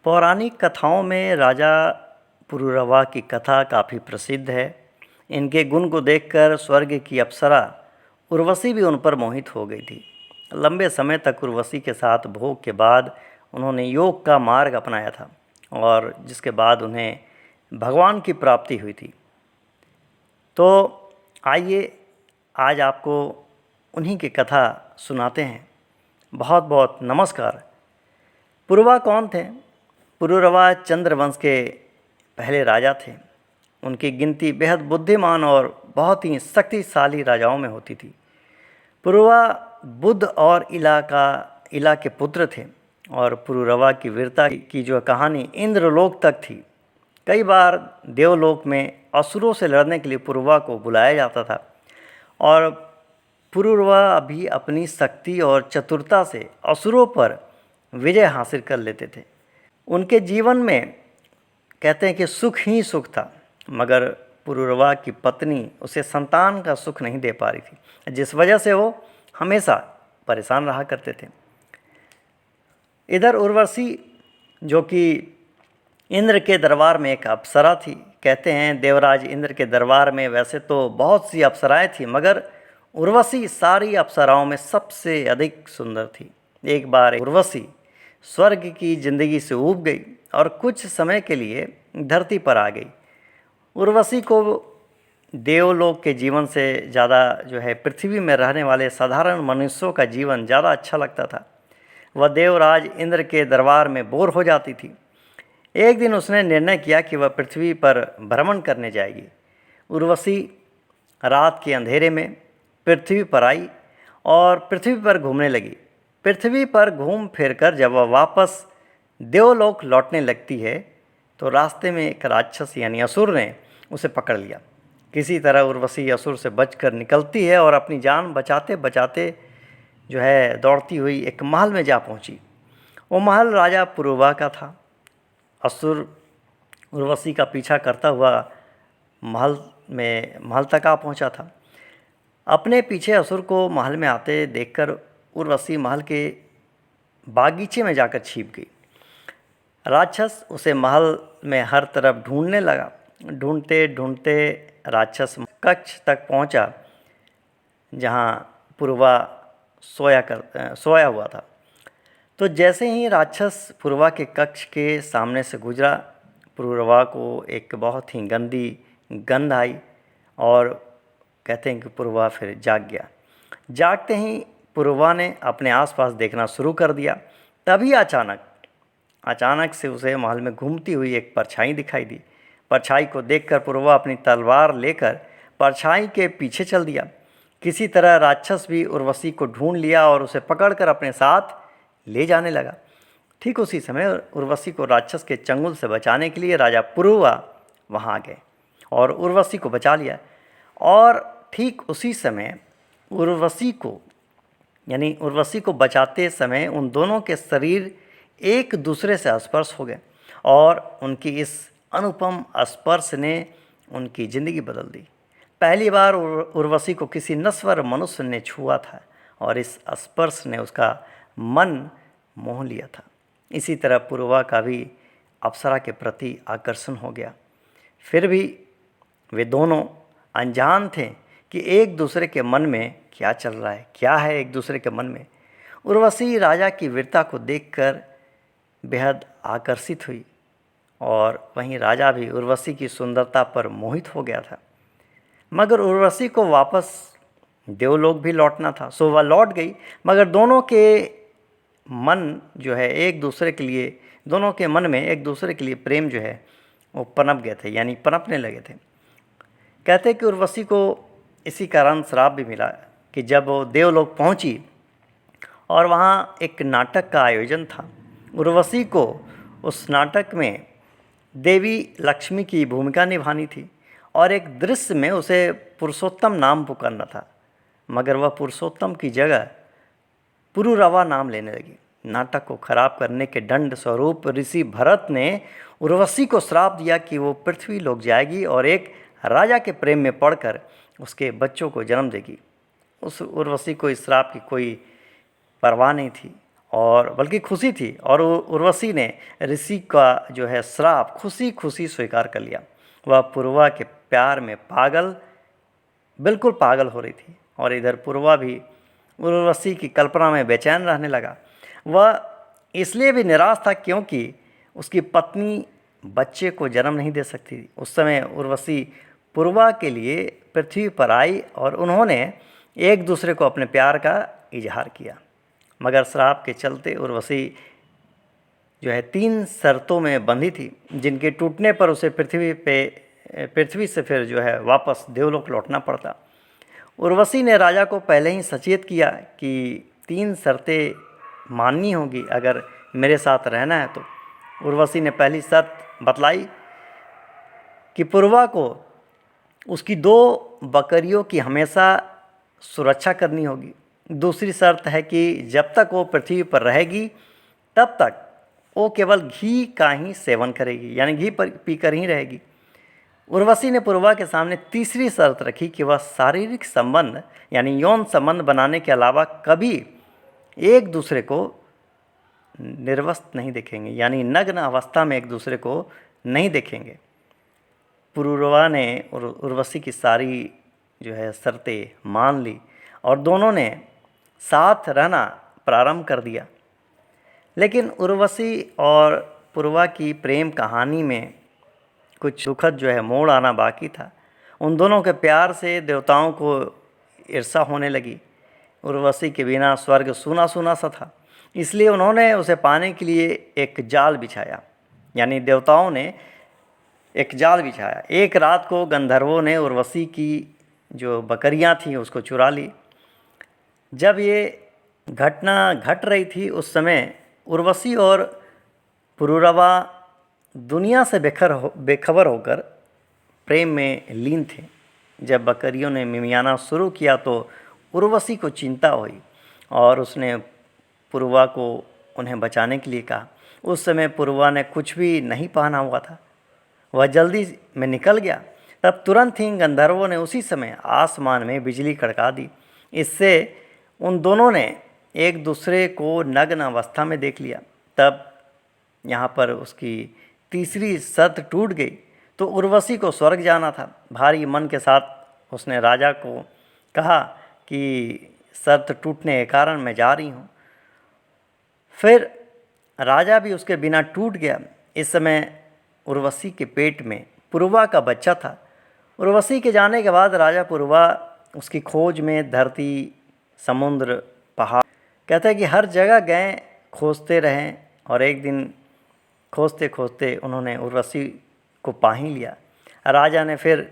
पौराणिक कथाओं में राजा पुरुरवा की कथा काफ़ी प्रसिद्ध है। इनके गुण को देखकर स्वर्ग की अप्सरा उर्वशी भी उन पर मोहित हो गई थी। लंबे समय तक उर्वशी के साथ भोग के बाद उन्होंने योग का मार्ग अपनाया था और जिसके बाद उन्हें भगवान की प्राप्ति हुई थी। तो आइए आज आपको उन्हीं की कथा सुनाते हैं। बहुत बहुत नमस्कार। पुरुरवा कौन थे? पुरुरवा चंद्रवंश के पहले राजा थे। उनकी गिनती बेहद बुद्धिमान और बहुत ही शक्तिशाली राजाओं में होती थी। पुरुरवा बुद्ध और इला के पुत्र थे और पुरुरवा की वीरता की जो कहानी इंद्रलोक तक थी। कई बार देवलोक में असुरों से लड़ने के लिए पुरुरवा को बुलाया जाता था और पुरुरवा भी अपनी शक्ति और चतुरता से असुरों पर विजय हासिल कर लेते थे। उनके जीवन में कहते हैं कि सुख ही सुख था, मगर पुरुरवा की पत्नी उसे संतान का सुख नहीं दे पा रही थी, जिस वजह से वो हमेशा परेशान रहा करते थे। इधर उर्वशी जो कि इंद्र के दरबार में एक अप्सरा थी। कहते हैं देवराज इंद्र के दरबार में वैसे तो बहुत सी अप्सराएं थी, मगर उर्वशी सारी अप्सराओं में सबसे अधिक सुंदर थी। एक बार उर्वशी स्वर्ग की ज़िंदगी से ऊब गई और कुछ समय के लिए धरती पर आ गई। उर्वशी को देवलोक के जीवन से ज़्यादा जो है पृथ्वी में रहने वाले साधारण मनुष्यों का जीवन ज़्यादा अच्छा लगता था। वह देवराज इंद्र के दरबार में बोर हो जाती थी। एक दिन उसने निर्णय किया कि वह पृथ्वी पर भ्रमण करने जाएगी। उर्वशी रात के अंधेरे में पृथ्वी पर आई और पृथ्वी पर घूमने लगी। पृथ्वी पर घूम फिर कर जब वह वापस देवलोक लौटने लगती है तो रास्ते में एक राक्षस यानी असुर ने उसे पकड़ लिया। किसी तरह उर्वशी असुर से बचकर निकलती है और अपनी जान बचाते बचाते जो है दौड़ती हुई एक महल में जा पहुंची। वो महल राजा पुरुरवा का था। असुर उर्वशी का पीछा करता हुआ महल तक आ पहुंचा था। अपने पीछे असुर को महल में आते देखकर उर्वशी महल के बागीचे में जाकर छिप गई। राक्षस उसे महल में हर तरफ ढूंढने लगा। ढूंढते ढूंढते राक्षस कक्ष तक पहुंचा जहां पुरुरवा सोया हुआ था। तो जैसे ही राक्षस पुरुरवा के कक्ष के सामने से गुजरा, पुरुरवा को एक बहुत ही गंदी गंध आई और कहते हैं कि पुरुरवा फिर जाग गया। जागते ही पुरुरवा ने अपने आसपास देखना शुरू कर दिया। तभी अचानक से उसे महल में घूमती हुई एक परछाई दिखाई दी। परछाई को देखकर पुरुरवा अपनी तलवार लेकर परछाई के पीछे चल दिया। किसी तरह राक्षस भी उर्वशी को ढूंढ लिया और उसे पकड़कर अपने साथ ले जाने लगा। ठीक उसी समय उर्वशी को राक्षस के चंगुल से बचाने के लिए राजा पुरुरवा वहाँ आ गए और उर्वशी को बचा लिया। और ठीक उसी समय उर्वशी को बचाते समय उन दोनों के शरीर एक दूसरे से स्पर्श हो गए और उनकी इस अनुपम स्पर्श ने उनकी ज़िंदगी बदल दी। पहली बार उर्वशी को किसी नश्वर मनुष्य ने छुआ था और इस स्पर्श ने उसका मन मोह लिया था। इसी तरह पुरुरवा का भी अप्सरा के प्रति आकर्षण हो गया। फिर भी वे दोनों अनजान थे कि एक दूसरे के मन में क्या चल रहा है, क्या है एक दूसरे के मन में। उर्वशी राजा की वीरता को देखकर बेहद आकर्षित हुई और वहीं राजा भी उर्वशी की सुंदरता पर मोहित हो गया था। मगर उर्वशी को वापस देवलोक भी लौटना था, सो वह लौट गई। मगर दोनों के मन जो है एक दूसरे के लिए, दोनों के मन में एक दूसरे के लिए प्रेम जो है वो पनप गए थे, यानी पनपने लगे थे। कहते हैं कि उर्वशी को इसी कारण श्राप भी मिला कि जब वो देवलोक पहुंची और वहाँ एक नाटक का आयोजन था। उर्वशी को उस नाटक में देवी लक्ष्मी की भूमिका निभानी थी और एक दृश्य में उसे पुरुषोत्तम नाम पुकारना था, मगर वह पुरुषोत्तम की जगह पुरुरवा नाम लेने लगी। नाटक को खराब करने के दंड स्वरूप ऋषि भरत ने उर्वशी को श्राप दिया कि वो पृथ्वी लोक जाएगी और एक राजा के प्रेम में पड़कर उसके बच्चों को जन्म देगी। उस उर्वशी को इस श्राप की कोई परवाह नहीं थी और बल्कि खुशी थी, और उर्वशी ने ऋषि का जो है श्राप खुशी खुशी स्वीकार कर लिया। वह पूर्वा के प्यार में बिल्कुल पागल हो रही थी, और इधर पूर्वा भी उर्वशी की कल्पना में बेचैन रहने लगा। वह इसलिए भी निराश था क्योंकि उसकी पत्नी बच्चे को जन्म नहीं दे सकती थी। उस समय उर्वशी पूर्वा के लिए पृथ्वी पर आई और उन्होंने एक दूसरे को अपने प्यार का इजहार किया। मगर श्राप के चलते उर्वशी जो है 3 शर्तों में बंधी थी, जिनके टूटने पर उसे पृथ्वी से फिर जो है वापस देवलोक लौटना पड़ता। उर्वशी ने राजा को पहले ही सचेत किया कि 3 शर्तें माननी होगी अगर मेरे साथ रहना है तो। उर्वशी ने पहली शर्त बतलाई कि पूर्वा को उसकी 2 बकरियों की हमेशा सुरक्षा करनी होगी। दूसरी शर्त है कि जब तक वो पृथ्वी पर रहेगी तब तक वो केवल घी का ही सेवन करेगी, यानी घी पर पीकर ही रहेगी। उर्वशी ने पूर्वा के सामने तीसरी शर्त रखी कि वह शारीरिक संबंध यानी यौन संबंध बनाने के अलावा कभी एक दूसरे को निर्वस्त्र नहीं देखेंगे, यानी नग्न अवस्था में एक दूसरे को नहीं देखेंगे। पूर्वा ने उर्वशी की सारी जो है शर्तें मान ली और दोनों ने साथ रहना प्रारंभ कर दिया। लेकिन उर्वशी और पूर्वा की प्रेम कहानी में कुछ दुखद जो है मोड़ आना बाकी था। उन दोनों के प्यार से देवताओं को ईर्ष्या होने लगी। उर्वशी के बिना स्वर्ग सूना सूना सा था, इसलिए उन्होंने उसे पाने के लिए एक जाल बिछाया, यानी देवताओं ने एक जाल बिछाया। एक रात को गंधर्वों ने उर्वशी की जो बकरियां थीं उसको चुरा ली। जब ये घटना घट रही थी उस समय उर्वशी और पुरूरवा दुनिया से बेखबर होकर प्रेम में लीन थे। जब बकरियों ने मिमियाना शुरू किया तो उर्वशी को चिंता हुई और उसने पूर्वा को उन्हें बचाने के लिए कहा। उस समय पूर्वा ने कुछ भी नहीं पहना हुआ था, वह जल्दी में निकल गया। तब तुरंत ही गंधर्वों ने उसी समय आसमान में बिजली कड़का दी। इससे उन दोनों ने एक दूसरे को नग्न अवस्था में देख लिया। तब यहाँ पर उसकी तीसरी शर्त टूट गई। तो उर्वशी को स्वर्ग जाना था। भारी मन के साथ उसने राजा को कहा कि शर्त टूटने के कारण मैं जा रही हूँ। फिर राजा भी उसके बिना टूट गया। इस समय उर्वशी के पेट में पूर्वा का बच्चा था। उर्वशी के जाने के बाद राजा पूर्वा उसकी खोज में धरती, समुद्र, पहाड़, कहते हैं कि हर जगह गए, खोजते रहें, और एक दिन खोजते खोजते उन्होंने उर्वशी को पा ही लिया। राजा ने फिर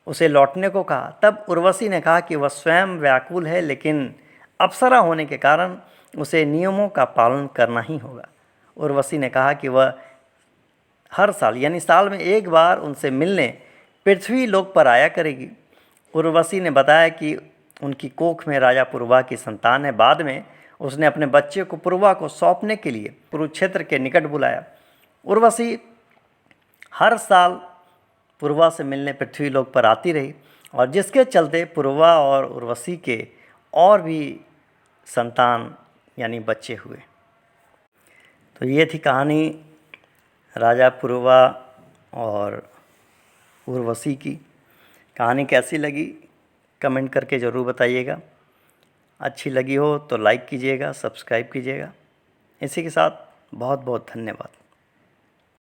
उसे लौटने को कहा। तब उर्वशी ने कहा कि वह स्वयं व्याकुल है, लेकिन अप्सरा होने के कारण उसे नियमों का पालन करना ही होगा। उर्वशी ने कहा कि वह हर साल यानी साल में एक बार उनसे मिलने पृथ्वी लोक पर आया करेगी। उर्वशी ने बताया कि उनकी कोख में राजा पूर्वा की संतान है। बाद में उसने अपने बच्चे को पूर्वा को सौंपने के लिए कुरुक्षेत्र के निकट बुलाया। उर्वशी हर साल पूर्वा से मिलने पृथ्वी लोक पर आती रही, और जिसके चलते पूर्वा और उर्वशी के और भी संतान यानी बच्चे हुए। तो ये थी कहानी राजा पूर्वा और उर्वशी की। कहानी कैसी लगी कमेंट करके ज़रूर बताइएगा। अच्छी लगी हो तो लाइक कीजिएगा, सब्सक्राइब कीजिएगा। इसी के साथ बहुत बहुत धन्यवाद।